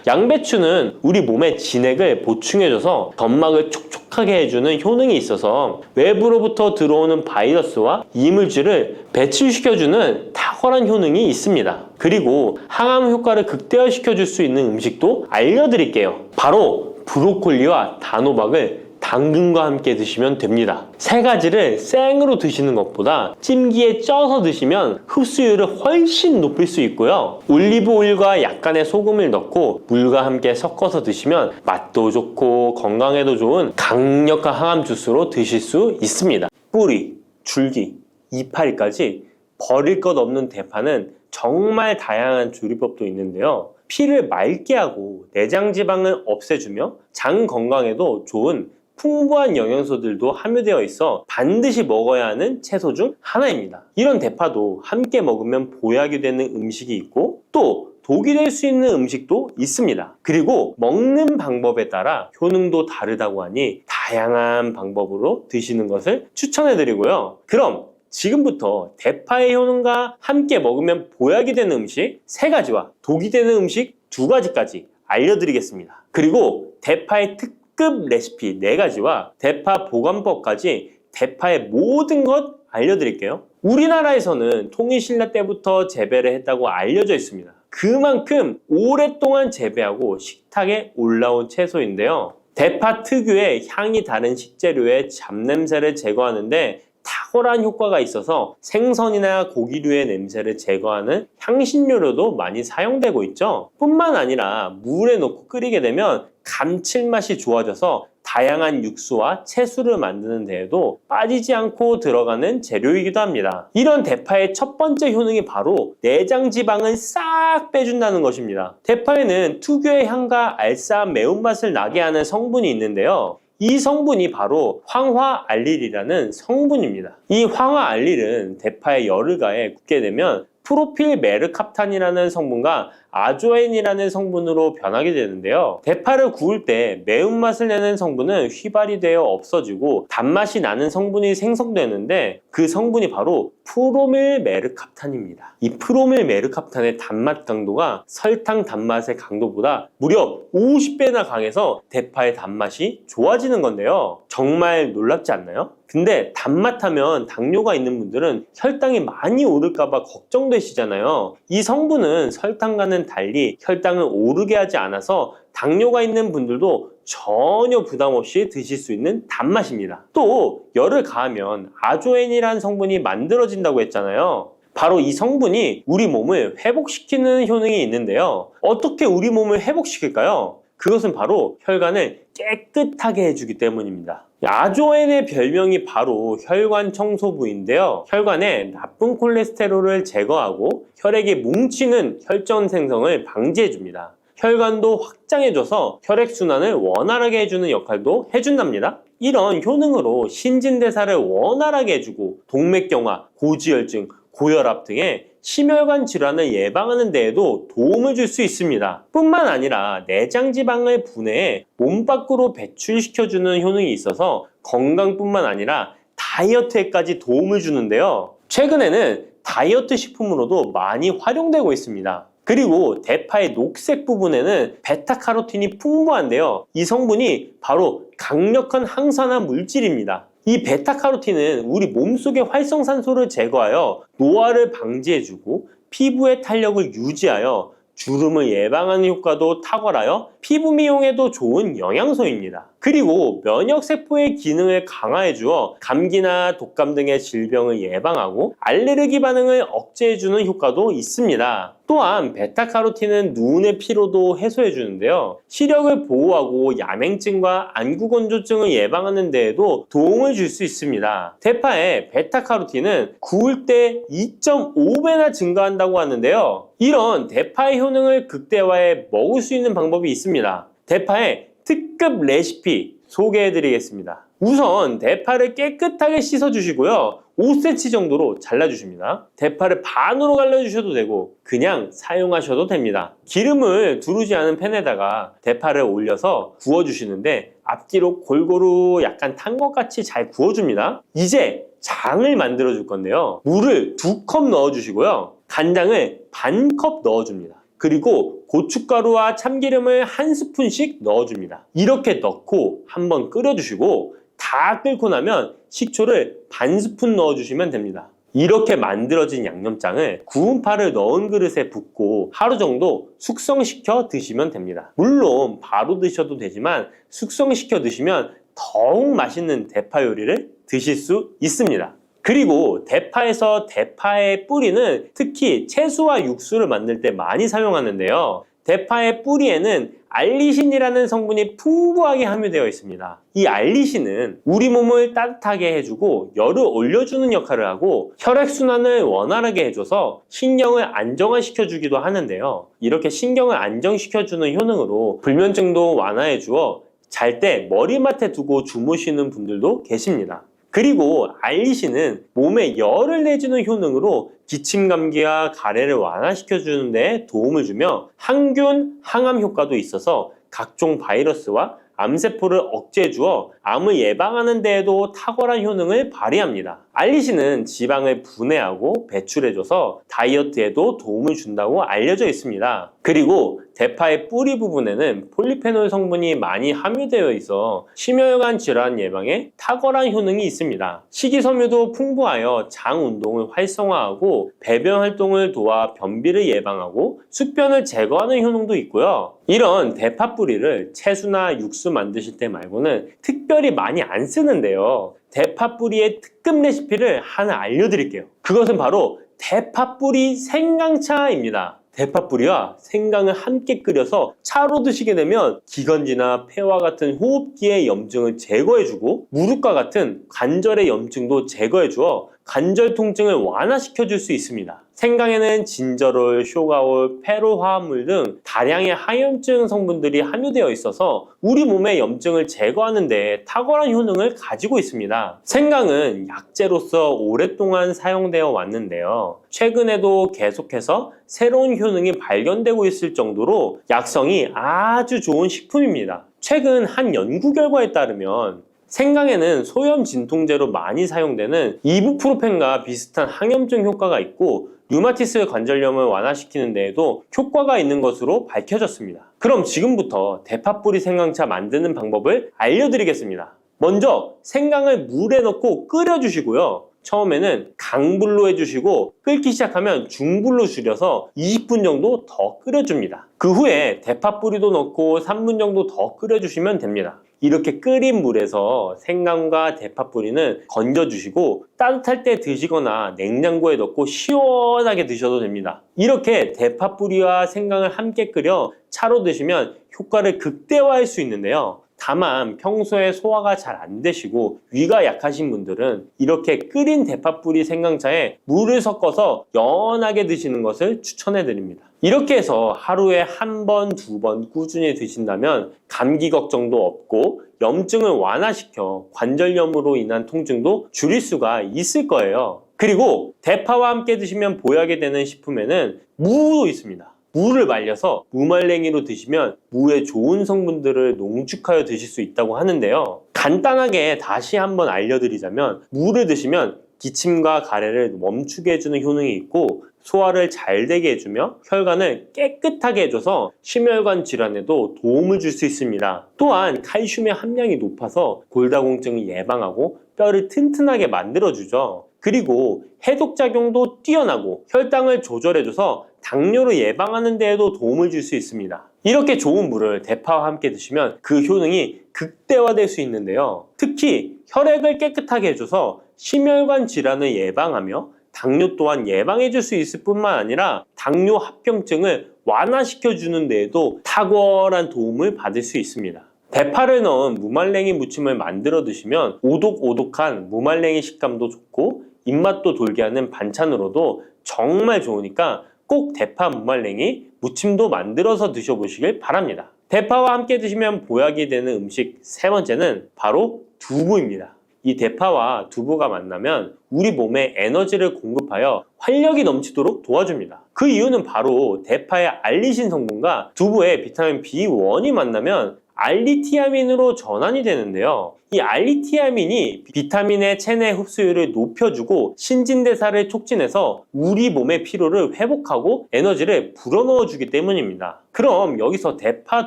양배추는 우리 몸의 진액을 보충해줘서 점막을 촉촉하게 해주는 효능이 있어서 외부로부터 들어오는 바이러스와 이물질을 배출시켜주는 탁월한 효능이 있습니다. 그리고 항암 효과를 극대화시켜줄 수 있는 음식도 알려드릴게요. 바로 브로콜리와 단호박을 당근과 함께 드시면 됩니다. 세 가지를 생으로 드시는 것보다 찜기에 쪄서 드시면 흡수율을 훨씬 높일 수 있고요. 올리브 오일과 약간의 소금을 넣고 물과 함께 섞어서 드시면 맛도 좋고 건강에도 좋은 강력한 항암 주스로 드실 수 있습니다. 뿌리, 줄기, 이파리까지 버릴 것 없는 대파는 정말 다양한 조리법도 있는데요. 피를 맑게 하고 내장 지방을 없애주며 장 건강에도 좋은 풍부한 영양소들도 함유되어 있어 반드시 먹어야 하는 채소 중 하나입니다. 이런 대파도 함께 먹으면 보약이 되는 음식이 있고 또 독이 될 수 있는 음식도 있습니다. 그리고 먹는 방법에 따라 효능도 다르다고 하니 다양한 방법으로 드시는 것을 추천해 드리고요. 그럼 지금부터 대파의 효능과 함께 먹으면 보약이 되는 음식 3가지와 독이 되는 음식 2가지까지 알려드리겠습니다. 그리고 대파의 특급 레시피 4가지와 대파 보관법까지 대파의 모든 것 알려드릴게요. 우리나라에서는 통일신라 때부터 재배를 했다고 알려져 있습니다. 그만큼 오랫동안 재배하고 식탁에 올라온 채소인데요. 대파 특유의 향이 다른 식재료의 잡냄새를 제거하는데 탁월한 효과가 있어서 생선이나 고기류의 냄새를 제거하는 향신료로도 많이 사용되고 있죠. 뿐만 아니라 물에 넣고 끓이게 되면 감칠맛이 좋아져서 다양한 육수와 채소를 만드는 데에도 빠지지 않고 들어가는 재료이기도 합니다. 이런 대파의 첫 번째 효능이 바로 내장 지방을 싹 빼준다는 것입니다. 대파에는 특유의 향과 알싸한 매운맛을 나게 하는 성분이 있는데요. 이 성분이 바로 황화알릴이라는 성분입니다. 이 황화알릴은 대파에 열을 가해 굽게 되면 프로필 메르캅탄이라는 성분과 아조엔이라는 성분으로 변하게 되는데요. 대파를 구울 때 매운맛을 내는 성분은 휘발이 되어 없어지고 단맛이 나는 성분이 생성되는데 그 성분이 바로 프로밀 메르캅탄입니다. 이 프로밀 메르캅탄의 단맛 강도가 설탕 단맛의 강도보다 무려 50배나 강해서 대파의 단맛이 좋아지는 건데요. 정말 놀랍지 않나요? 근데 단맛 하면 당뇨가 있는 분들은 혈당이 많이 오를까봐 걱정되시잖아요. 이 성분은 설탕과는 달리 혈당을 오르게 하지 않아서 당뇨가 있는 분들도 전혀 부담 없이 드실 수 있는 단맛입니다. 또 열을 가하면 아조엔이라는 성분이 만들어진다고 했잖아요. 바로 이 성분이 우리 몸을 회복시키는 효능이 있는데요. 어떻게 우리 몸을 회복시킬까요? 그것은 바로 혈관을 깨끗하게 해주기 때문입니다. 아조엔의 별명이 바로 혈관 청소부인데요. 혈관에 나쁜 콜레스테롤을 제거하고 혈액이 뭉치는 혈전 생성을 방지해줍니다. 혈관도 확장해줘서 혈액순환을 원활하게 해주는 역할도 해준답니다. 이런 효능으로 신진대사를 원활하게 해주고 동맥경화, 고지혈증, 고혈압 등의 심혈관 질환을 예방하는 데에도 도움을 줄 수 있습니다. 뿐만 아니라 내장지방을 분해해 몸 밖으로 배출시켜주는 효능이 있어서 건강뿐만 아니라 다이어트에까지 도움을 주는데요. 최근에는 다이어트 식품으로도 많이 활용되고 있습니다. 그리고 대파의 녹색 부분에는 베타카로틴이 풍부한데요. 이 성분이 바로 강력한 항산화 물질입니다. 이 베타카로틴은 우리 몸속의 활성산소를 제거하여 노화를 방지해주고 피부의 탄력을 유지하여 주름을 예방하는 효과도 탁월하여 피부 미용에도 좋은 영양소입니다. 그리고 면역세포의 기능을 강화해 주어 감기나 독감 등의 질병을 예방하고 알레르기 반응을 억제해 주는 효과도 있습니다. 또한 베타카로틴은 눈의 피로도 해소해 주는데요. 시력을 보호하고 야맹증과 안구건조증을 예방하는 데에도 도움을 줄 수 있습니다. 대파의 베타카로틴은 구울 때 2.5배나 증가한다고 하는데요. 이런 대파의 효능을 극대화해 먹을 수 있는 방법이 있습니다. 대파의 특급 레시피 소개해 드리겠습니다. 우선 대파를 깨끗하게 씻어 주시고요. 5cm 정도로 잘라 주십니다. 대파를 반으로 갈라 주셔도 되고 그냥 사용하셔도 됩니다. 기름을 두르지 않은 팬에다가 대파를 올려서 구워 주시는데 앞뒤로 골고루 약간 탄 것 같이 잘 구워 줍니다. 이제 장을 만들어 줄 건데요. 물을 2컵 넣어 주시고요. 간장을 반 컵 넣어 줍니다. 그리고 고춧가루와 참기름을 1스푼씩 넣어줍니다. 이렇게 넣고 한번 끓여주시고 다 끓고 나면 식초를 반 스푼 넣어주시면 됩니다. 이렇게 만들어진 양념장을 구운 파를 넣은 그릇에 붓고 하루 정도 숙성시켜 드시면 됩니다. 물론 바로 드셔도 되지만 숙성시켜 드시면 더욱 맛있는 대파 요리를 드실 수 있습니다. 그리고 대파에서 대파의 뿌리는 특히 채소와 육수를 만들 때 많이 사용하는데요. 대파의 뿌리에는 알리신이라는 성분이 풍부하게 함유되어 있습니다. 이 알리신은 우리 몸을 따뜻하게 해주고 열을 올려주는 역할을 하고 혈액순환을 원활하게 해줘서 신경을 안정화시켜주기도 하는데요. 이렇게 신경을 안정시켜주는 효능으로 불면증도 완화해주어 잘 때 머리맡에 두고 주무시는 분들도 계십니다. 그리고 알리신은 몸에 열을 내주는 효능으로 기침 감기와 가래를 완화시켜주는 데 도움을 주며 항균, 항암 효과도 있어서 각종 바이러스와 암세포를 억제해 주어 암을 예방하는 데에도 탁월한 효능을 발휘합니다. 알리신은 지방을 분해하고 배출해줘서 다이어트에도 도움을 준다고 알려져 있습니다. 그리고 대파의 뿌리 부분에는 폴리페놀 성분이 많이 함유되어 있어 심혈관 질환 예방에 탁월한 효능이 있습니다. 식이섬유도 풍부하여 장 운동을 활성화하고 배변 활동을 도와 변비를 예방하고 숙변을 제거하는 효능도 있고요. 이런 대파 뿌리를 채소나 육수 만드실 때 말고는 특별히 많이 안 쓰는데요. 대파 뿌리의 특급 레시피를 하나 알려드릴게요. 그것은 바로 대파 뿌리 생강차입니다. 대파 뿌리와 생강을 함께 끓여서 차로 드시게 되면 기관지나 폐와 같은 호흡기의 염증을 제거해주고 무릎과 같은 관절의 염증도 제거해주어 관절 통증을 완화시켜줄 수 있습니다. 생강에는 진저롤, 쇼가올, 페로 화합물 등 다량의 항염증 성분들이 함유되어 있어서 우리 몸의 염증을 제거하는 데 탁월한 효능을 가지고 있습니다. 생강은 약재로서 오랫동안 사용되어 왔는데요. 최근에도 계속해서 새로운 효능이 발견되고 있을 정도로 약성이 아주 좋은 식품입니다. 최근 한 연구 결과에 따르면 생강에는 소염 진통제로 많이 사용되는 이부프로펜과 비슷한 항염증 효과가 있고 류마티스 관절염을 완화시키는 데에도 효과가 있는 것으로 밝혀졌습니다. 그럼 지금부터 대파 뿌리 생강차 만드는 방법을 알려드리겠습니다. 먼저 생강을 물에 넣고 끓여주시고요. 처음에는 강불로 해주시고 끓기 시작하면 중불로 줄여서 20분 정도 더 끓여줍니다. 그 후에 대파 뿌리도 넣고 3분 정도 더 끓여주시면 됩니다. 이렇게 끓인 물에서 생강과 대파 뿌리는 건져주시고 따뜻할 때 드시거나 냉장고에 넣고 시원하게 드셔도 됩니다. 이렇게 대파 뿌리와 생강을 함께 끓여 차로 드시면 효과를 극대화할 수 있는데요. 다만 평소에 소화가 잘 안 되시고 위가 약하신 분들은 이렇게 끓인 대파뿌리 생강차에 물을 섞어서 연하게 드시는 것을 추천해 드립니다. 이렇게 해서 하루에 한 번, 2번 꾸준히 드신다면 감기 걱정도 없고 염증을 완화시켜 관절염으로 인한 통증도 줄일 수가 있을 거예요. 그리고 대파와 함께 드시면 보약이 되는 식품에는 무도 있습니다. 무를 말려서 무말랭이로 드시면 무의 좋은 성분들을 농축하여 드실 수 있다고 하는데요. 간단하게 다시 한번 알려드리자면 무를 드시면 기침과 가래를 멈추게 해주는 효능이 있고 소화를 잘 되게 해주며 혈관을 깨끗하게 해줘서 심혈관 질환에도 도움을 줄 수 있습니다. 또한 칼슘의 함량이 높아서 골다공증을 예방하고 뼈를 튼튼하게 만들어주죠. 그리고 해독작용도 뛰어나고 혈당을 조절해줘서 당뇨를 예방하는 데에도 도움을 줄 수 있습니다. 이렇게 좋은 물을 대파와 함께 드시면 그 효능이 극대화될 수 있는데요. 특히 혈액을 깨끗하게 해줘서 심혈관 질환을 예방하며 당뇨 또한 예방해 줄 수 있을 뿐만 아니라 당뇨 합병증을 완화시켜 주는 데에도 탁월한 도움을 받을 수 있습니다. 대파를 넣은 무말랭이 무침을 만들어 드시면 오독오독한 무말랭이 식감도 좋고 입맛도 돌게 하는 반찬으로도 정말 좋으니까 꼭 대파 무말랭이 무침도 만들어서 드셔보시길 바랍니다. 대파와 함께 드시면 보약이 되는 음식 세 번째는 바로 두부입니다. 이 대파와 두부가 만나면 우리 몸에 에너지를 공급하여 활력이 넘치도록 도와줍니다. 그 이유는 바로 대파의 알리신 성분과 두부의 비타민 B1이 만나면 알리티아민으로 전환이 되는데요. 이 알리티아민이 비타민의 체내 흡수율을 높여주고 신진대사를 촉진해서 우리 몸의 피로를 회복하고 에너지를 불어넣어 주기 때문입니다. 그럼 여기서 대파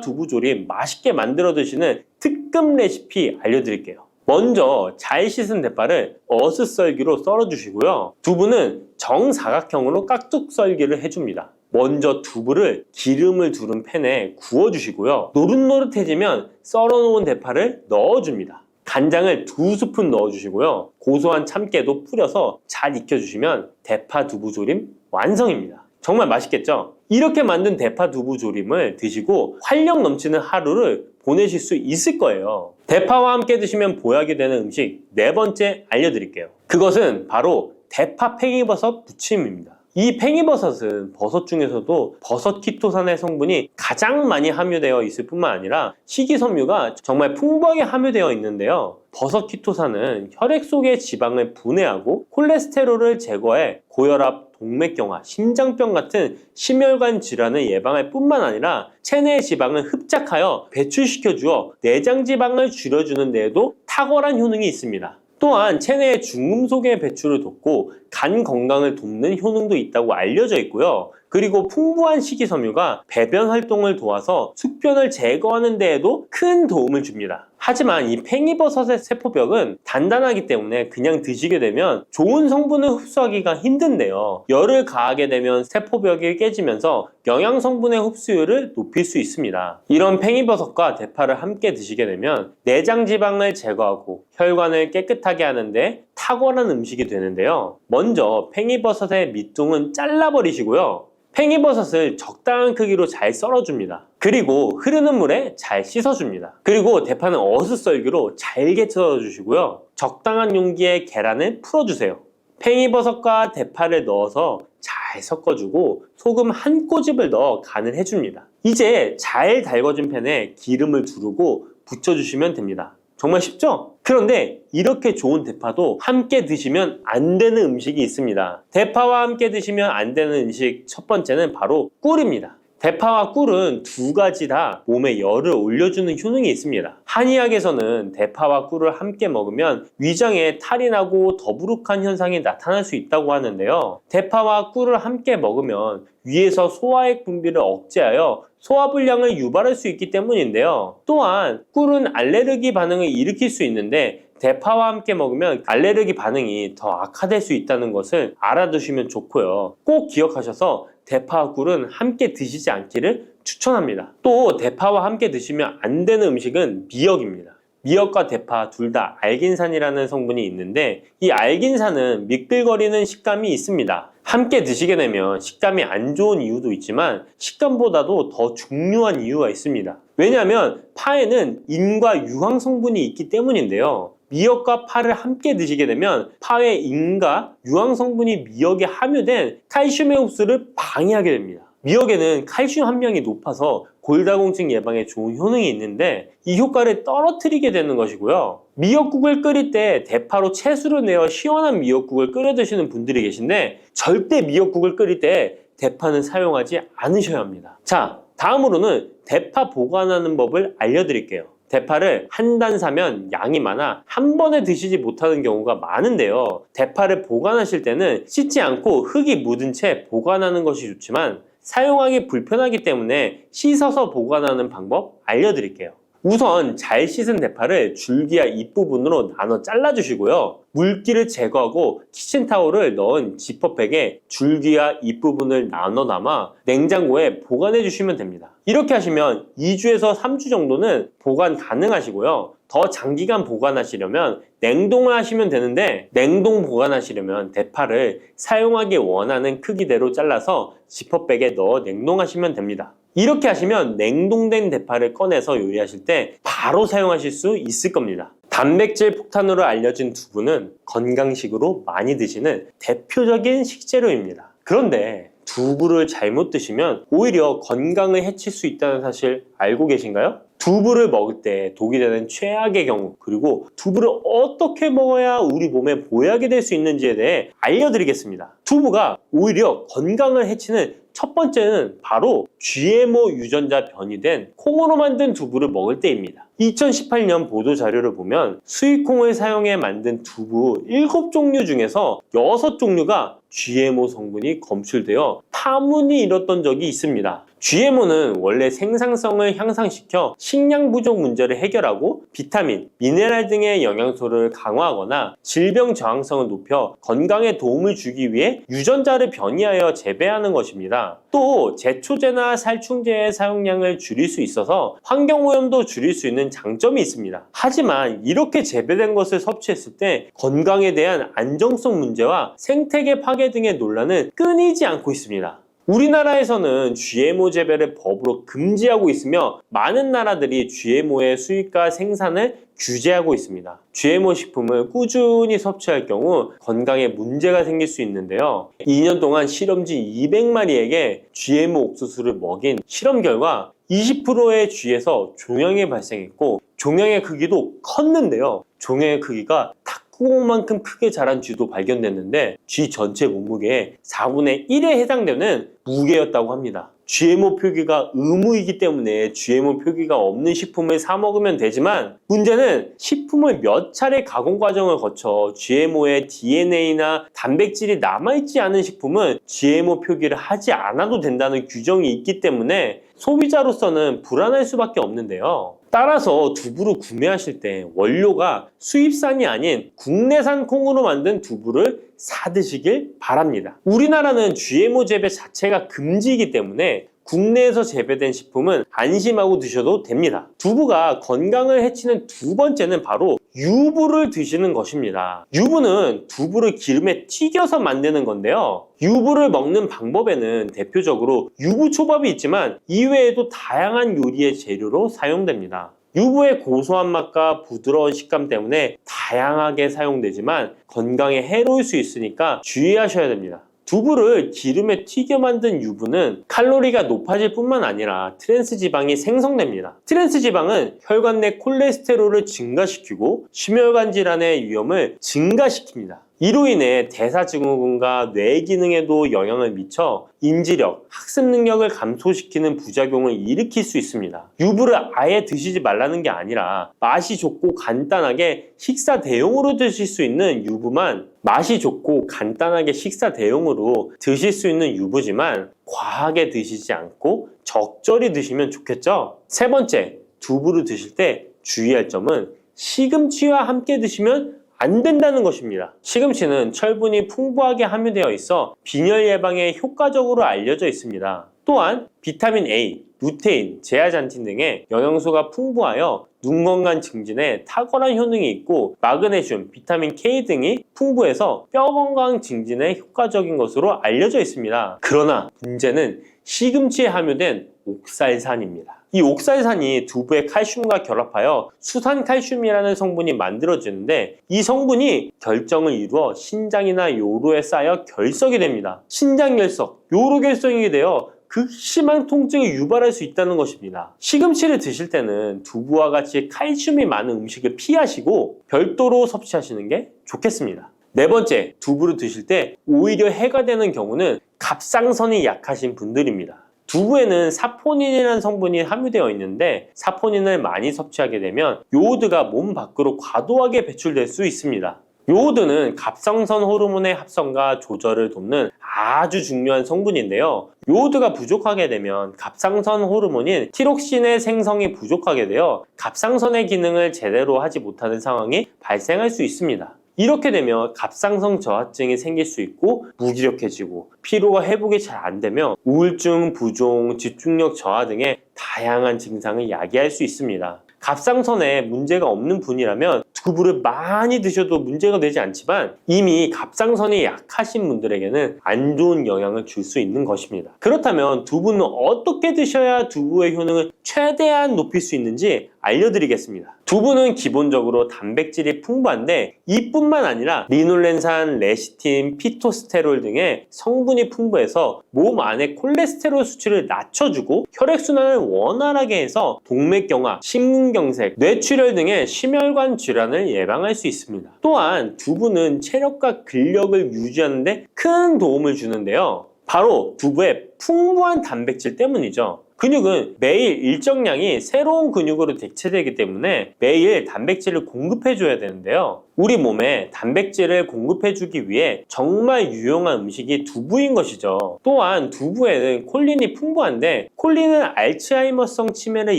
두부조림 맛있게 만들어 드시는 특급 레시피 알려드릴게요. 먼저 잘 씻은 대파를 어슷썰기로 썰어 주시고요. 두부는 정사각형으로 깍둑 썰기를 해줍니다. 먼저 두부를 기름을 두른 팬에 구워주시고요. 노릇노릇해지면 썰어놓은 대파를 넣어줍니다. 간장을 2스푼 넣어주시고요. 고소한 참깨도 뿌려서 잘 익혀주시면 대파 두부조림 완성입니다. 정말 맛있겠죠? 이렇게 만든 대파 두부조림을 드시고 활력 넘치는 하루를 보내실 수 있을 거예요. 대파와 함께 드시면 보약이 되는 음식 네 번째 알려드릴게요. 그것은 바로 대파 팽이버섯 무침입니다. 이 팽이버섯은 버섯 중에서도 버섯 키토산의 성분이 가장 많이 함유되어 있을 뿐만 아니라 식이섬유가 정말 풍부하게 함유되어 있는데요. 버섯 키토산은 혈액 속의 지방을 분해하고 콜레스테롤을 제거해 고혈압, 동맥경화, 심장병 같은 심혈관 질환을 예방할 뿐만 아니라 체내 지방을 흡착하여 배출시켜 주어 내장 지방을 줄여주는 데에도 탁월한 효능이 있습니다. 또한 체내의 중금속의 배출을 돕고 간 건강을 돕는 효능도 있다고 알려져 있고요. 그리고 풍부한 식이섬유가 배변 활동을 도와서 숙변을 제거하는 데에도 큰 도움을 줍니다. 하지만 이 팽이버섯의 세포벽은 단단하기 때문에 그냥 드시게 되면 좋은 성분을 흡수하기가 힘든데요. 열을 가하게 되면 세포벽이 깨지면서 영양 성분의 흡수율을 높일 수 있습니다. 이런 팽이버섯과 대파를 함께 드시게 되면 내장 지방을 제거하고 혈관을 깨끗하게 하는데 탁월한 음식이 되는데요. 먼저 팽이버섯의 밑둥은 잘라버리시고요. 팽이버섯을 적당한 크기로 잘 썰어줍니다. 그리고 흐르는 물에 잘 씻어줍니다. 그리고 대파는 어슷썰기로 잘게 썰어주시고요. 적당한 용기에 계란을 풀어주세요. 팽이버섯과 대파를 넣어서 잘 섞어주고 소금 한 꼬집을 넣어 간을 해줍니다. 이제 잘 달궈진 팬에 기름을 두르고 붙여주시면 됩니다. 정말 쉽죠? 그런데 이렇게 좋은 대파도 함께 드시면 안 되는 음식이 있습니다. 대파와 함께 드시면 안 되는 음식 첫 번째는 바로 꿀입니다. 대파와 꿀은 두 가지 다 몸에 열을 올려주는 효능이 있습니다. 한의학에서는 대파와 꿀을 함께 먹으면 위장에 탈이 나고 더부룩한 현상이 나타날 수 있다고 하는데요. 대파와 꿀을 함께 먹으면 위에서 소화액 분비를 억제하여 소화불량을 유발할 수 있기 때문인데요. 또한 꿀은 알레르기 반응을 일으킬 수 있는데 대파와 함께 먹으면 알레르기 반응이 더 악화될 수 있다는 것을 알아두시면 좋고요. 꼭 기억하셔서 대파와 꿀은 함께 드시지 않기를 추천합니다. 또 대파와 함께 드시면 안 되는 음식은 미역입니다. 미역과 대파 둘 다 알긴산이라는 성분이 있는데 이 알긴산은 미끌거리는 식감이 있습니다. 함께 드시게 되면 식감이 안 좋은 이유도 있지만 식감보다도 더 중요한 이유가 있습니다. 왜냐하면 파에는 인과 유황 성분이 있기 때문인데요. 미역과 파를 함께 드시게 되면 파의 인과 유황 성분이 미역에 함유된 칼슘의 흡수를 방해하게 됩니다. 미역에는 칼슘 함량이 높아서 골다공증 예방에 좋은 효능이 있는데 이 효과를 떨어뜨리게 되는 것이고요. 미역국을 끓일 때 대파로 채수를 내어 시원한 미역국을 끓여 드시는 분들이 계신데 절대 미역국을 끓일 때 대파는 사용하지 않으셔야 합니다. 자, 다음으로는 대파 보관하는 법을 알려드릴게요. 대파를 한 단 사면 양이 많아 한 번에 드시지 못하는 경우가 많은데요. 대파를 보관하실 때는 씻지 않고 흙이 묻은 채 보관하는 것이 좋지만 사용하기 불편하기 때문에 씻어서 보관하는 방법 알려드릴게요. 우선 잘 씻은 대파를 줄기와 잎부분으로 나눠 잘라주시고요. 물기를 제거하고 키친타올을 넣은 지퍼백에 줄기와 잎부분을 나눠 담아 냉장고에 보관해 주시면 됩니다. 이렇게 하시면 2주에서 3주 정도는 보관 가능하시고요. 더 장기간 보관하시려면 냉동을 하시면 되는데, 냉동 보관하시려면 대파를 사용하기 원하는 크기대로 잘라서 지퍼백에 넣어 냉동하시면 됩니다. 이렇게 하시면 냉동된 대파를 꺼내서 요리하실 때 바로 사용하실 수 있을 겁니다. 단백질 폭탄으로 알려진 두부는 건강식으로 많이 드시는 대표적인 식재료입니다. 그런데 두부를 잘못 드시면 오히려 건강을 해칠 수 있다는 사실 알고 계신가요? 두부를 먹을 때 독이 되는 최악의 경우, 그리고 두부를 어떻게 먹어야 우리 몸에 보약이 될 수 있는지에 대해 알려드리겠습니다. 두부가 오히려 건강을 해치는 첫 번째는 바로 GMO 유전자 변이된 콩으로 만든 두부를 먹을 때입니다. 2018년 보도자료를 보면 수입콩을 사용해 만든 두부 7종류 중에서 6종류가 GMO 성분이 검출되어 파문이 일었던 적이 있습니다. GMO는 원래 생산성을 향상시켜 식량 부족 문제를 해결하고 비타민, 미네랄 등의 영양소를 강화하거나 질병 저항성을 높여 건강에 도움을 주기 위해 유전자를 변이하여 재배하는 것입니다. 또 제초제나 살충제의 사용량을 줄일 수 있어서 환경오염도 줄일 수 있는 장점이 있습니다. 하지만 이렇게 재배된 것을 섭취했을 때 건강에 대한 안정성 문제와 생태계 파괴 등의 논란은 끊이지 않고 있습니다. 우리나라에서는 GMO 재배를 법으로 금지하고 있으며 많은 나라들이 GMO의 수입과 생산을 규제하고 있습니다. GMO 식품을 꾸준히 섭취할 경우 건강에 문제가 생길 수 있는데요. 2년 동안 실험지 200마리에게 GMO 옥수수를 먹인 실험 결과 20%의 쥐에서 종양이 발생했고 종양의 크기도 컸는데요. 종양의 크기가 탁구공만큼 크게 자란 쥐도 발견됐는데 쥐 전체 몸무게의 4분의 1에 해당되는 무게였다고 합니다. GMO 표기가 의무이기 때문에 GMO 표기가 없는 식품을 사 먹으면 되지만 문제는 식품을 몇 차례 가공 과정을 거쳐 GMO의 DNA나 단백질이 남아있지 않은 식품은 GMO 표기를 하지 않아도 된다는 규정이 있기 때문에 소비자로서는 불안할 수밖에 없는데요. 따라서 두부를 구매하실 때 원료가 수입산이 아닌 국내산 콩으로 만든 두부를 사 드시길 바랍니다. 우리나라는 GMO 재배 자체가 금지이기 때문에 국내에서 재배된 식품은 안심하고 드셔도 됩니다. 두부가 건강을 해치는 두 번째는 바로 유부를 드시는 것입니다. 유부는 두부를 기름에 튀겨서 만드는 건데요. 유부를 먹는 방법에는 대표적으로 유부초밥이 있지만 이외에도 다양한 요리의 재료로 사용됩니다. 유부의 고소한 맛과 부드러운 식감 때문에 다양하게 사용되지만 건강에 해로울 수 있으니까 주의하셔야 됩니다. 두부를 기름에 튀겨 만든 유부는 칼로리가 높아질 뿐만 아니라 트랜스지방이 생성됩니다. 트랜스지방은 혈관 내 콜레스테롤을 증가시키고 심혈관 질환의 위험을 증가시킵니다. 이로 인해 대사증후군과 뇌 기능에도 영향을 미쳐 인지력, 학습 능력을 감소시키는 부작용을 일으킬 수 있습니다. 유부를 아예 드시지 말라는 게 아니라 맛이 좋고 간단하게 식사 대용으로 드실 수 있는 유부만, 맛이 좋고 간단하게 식사 대용으로 드실 수 있는 유부지만 과하게 드시지 않고 적절히 드시면 좋겠죠? 세 번째, 두부를 드실 때 주의할 점은 시금치와 함께 드시면 안 된다는 것입니다. 시금치는 철분이 풍부하게 함유되어 있어 빈혈 예방에 효과적으로 알려져 있습니다. 또한 비타민 A, 루테인, 제아잔틴 등의 영양소가 풍부하여 눈 건강 증진에 탁월한 효능이 있고 마그네슘, 비타민 K 등이 풍부해서 뼈 건강 증진에 효과적인 것으로 알려져 있습니다. 그러나 문제는 시금치에 함유된 옥살산입니다. 이 옥살산이 두부의 칼슘과 결합하여 수산칼슘이라는 성분이 만들어지는데 이 성분이 결정을 이루어 신장이나 요로에 쌓여 결석이 됩니다. 신장결석, 요로결석이 되어 극심한 통증을 유발할 수 있다는 것입니다. 시금치를 드실 때는 두부와 같이 칼슘이 많은 음식을 피하시고 별도로 섭취하시는 게 좋겠습니다. 네 번째, 두부를 드실 때 오히려 해가 되는 경우는 갑상선이 약하신 분들입니다. 두부에는 사포닌이라는 성분이 함유되어 있는데 사포닌을 많이 섭취하게 되면 요오드가 몸 밖으로 과도하게 배출될 수 있습니다. 요오드는 갑상선 호르몬의 합성과 조절을 돕는 아주 중요한 성분인데요. 요오드가 부족하게 되면 갑상선 호르몬인 티록신의 생성이 부족하게 되어 갑상선의 기능을 제대로 하지 못하는 상황이 발생할 수 있습니다. 이렇게 되면 갑상선 저하증이 생길 수 있고 무기력해지고 피로가 회복이 잘 안 되며 우울증, 부종, 집중력 저하 등의 다양한 증상을 야기할 수 있습니다. 갑상선에 문제가 없는 분이라면 두부를 많이 드셔도 문제가 되지 않지만 이미 갑상선이 약하신 분들에게는 안 좋은 영향을 줄 수 있는 것입니다. 그렇다면 두부는 어떻게 드셔야 두부의 효능을 최대한 높일 수 있는지 알려드리겠습니다. 두부는 기본적으로 단백질이 풍부한데 이뿐만 아니라 리놀렌산, 레시틴, 피토스테롤 등의 성분이 풍부해서 몸 안의 콜레스테롤 수치를 낮춰주고 혈액순환을 원활하게 해서 동맥경화, 심근경색, 뇌출혈 등의 심혈관 질환을 예방할 수 있습니다. 또한 두부는 체력과 근력을 유지하는 데 큰 도움을 주는데요. 바로 두부의 풍부한 단백질 때문이죠. 근육은 매일 일정량이 새로운 근육으로 대체되기 때문에 매일 단백질을 공급해줘야 되는데요. 우리 몸에 단백질을 공급해주기 위해 정말 유용한 음식이 두부인 것이죠. 또한 두부에는 콜린이 풍부한데 콜린은 알츠하이머성 치매를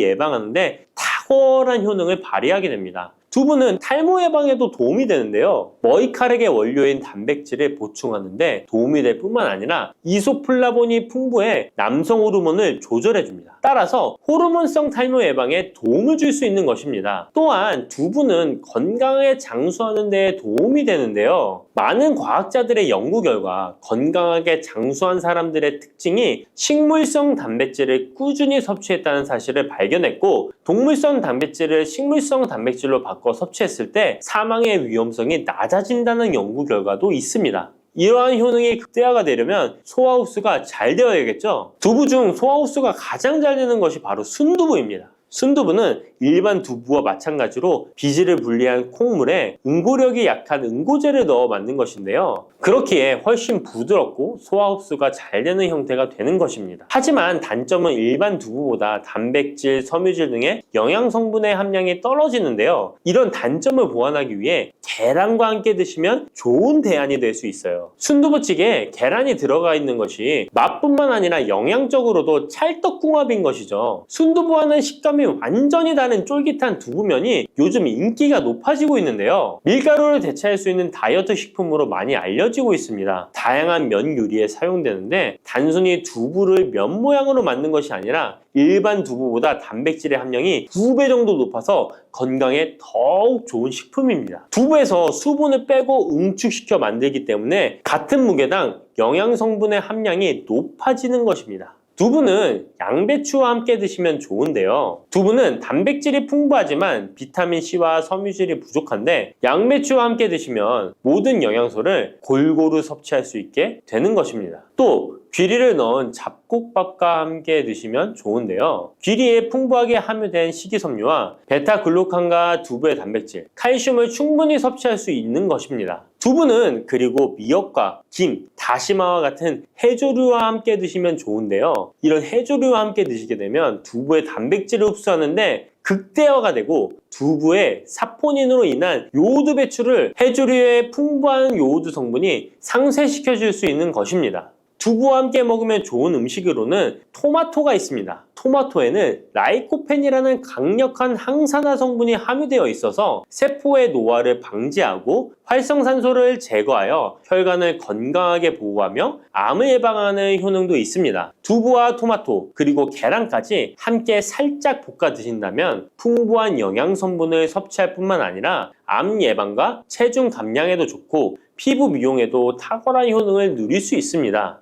예방하는데 탁월한 효능을 발휘하게 됩니다. 두부는 탈모 예방에도 도움이 되는데요. 머리카락의 원료인 단백질을 보충하는데 도움이 될 뿐만 아니라 이소플라본이 풍부해 남성 호르몬을 조절해줍니다. 따라서 호르몬성 탈모 예방에 도움을 줄 수 있는 것입니다. 또한 두부는 건강하게 장수하는 데 도움이 되는데요. 많은 과학자들의 연구 결과 건강하게 장수한 사람들의 특징이 식물성 단백질을 꾸준히 섭취했다는 사실을 발견했고 동물성 단백질을 식물성 단백질로 바꿔 섭취했을 때 사망의 위험성이 낮아진다는 연구 결과도 있습니다. 이러한 효능이 극대화가 되려면 소화 흡수가 잘 되어야겠죠. 두부 중 소화 흡수가 가장 잘 되는 것이 바로 순두부입니다. 순두부는 일반 두부와 마찬가지로 비질을 분리한 콩물에 응고력이 약한 응고제를 넣어 만든 것인데요. 그렇기에 훨씬 부드럽고 소화 흡수가 잘 되는 형태가 되는 것입니다. 하지만 단점은 일반 두부보다 단백질, 섬유질 등의 영양 성분의 함량이 떨어지는데요. 이런 단점을 보완하기 위해 계란과 함께 드시면 좋은 대안이 될 수 있어요. 순두부찌개에 계란이 들어가 있는 것이 맛뿐만 아니라 영양적으로도 찰떡궁합인 것이죠. 순두부와는 식감이 완전히 다른 쫄깃한 두부면이 요즘 인기가 높아지고 있는데요. 밀가루를 대체할 수 있는 다이어트 식품으로 많이 알려지고 있습니다. 다양한 면 요리에 사용되는데 단순히 두부를 면 모양으로 만든 것이 아니라 일반 두부보다 단백질의 함량이 2배 정도 높아서 건강에 더욱 좋은 식품입니다. 두부에서 수분을 빼고 응축시켜 만들기 때문에 같은 무게당 영양 성분의 함량이 높아지는 것입니다. 두부는 양배추와 함께 드시면 좋은데요. 두부는 단백질이 풍부하지만 비타민C와 섬유질이 부족한데 양배추와 함께 드시면 모든 영양소를 골고루 섭취할 수 있게 되는 것입니다. 또 귀리를 넣은 잡곡밥과 함께 드시면 좋은데요. 귀리에 풍부하게 함유된 식이섬유와 베타글루칸과 두부의 단백질, 칼슘을 충분히 섭취할 수 있는 것입니다. 두부는 그리고 미역과 김, 다시마와 같은 해조류와 함께 드시면 좋은데요. 이런 해조류와 함께 드시게 되면 두부의 단백질을 흡수하는데 극대화가 되고 두부의 사포닌으로 인한 요오드 배출을 해조류의 풍부한 요오드 성분이 상쇄시켜 줄 수 있는 것입니다. 두부와 함께 먹으면 좋은 음식으로는 토마토가 있습니다. 토마토에는 라이코펜이라는 강력한 항산화 성분이 함유되어 있어서 세포의 노화를 방지하고 활성산소를 제거하여 혈관을 건강하게 보호하며 암을 예방하는 효능도 있습니다. 두부와 토마토 그리고 계란까지 함께 살짝 볶아 드신다면 풍부한 영양 성분을 섭취할 뿐만 아니라 암 예방과 체중 감량에도 좋고 피부 미용에도 탁월한 효능을 누릴 수 있습니다.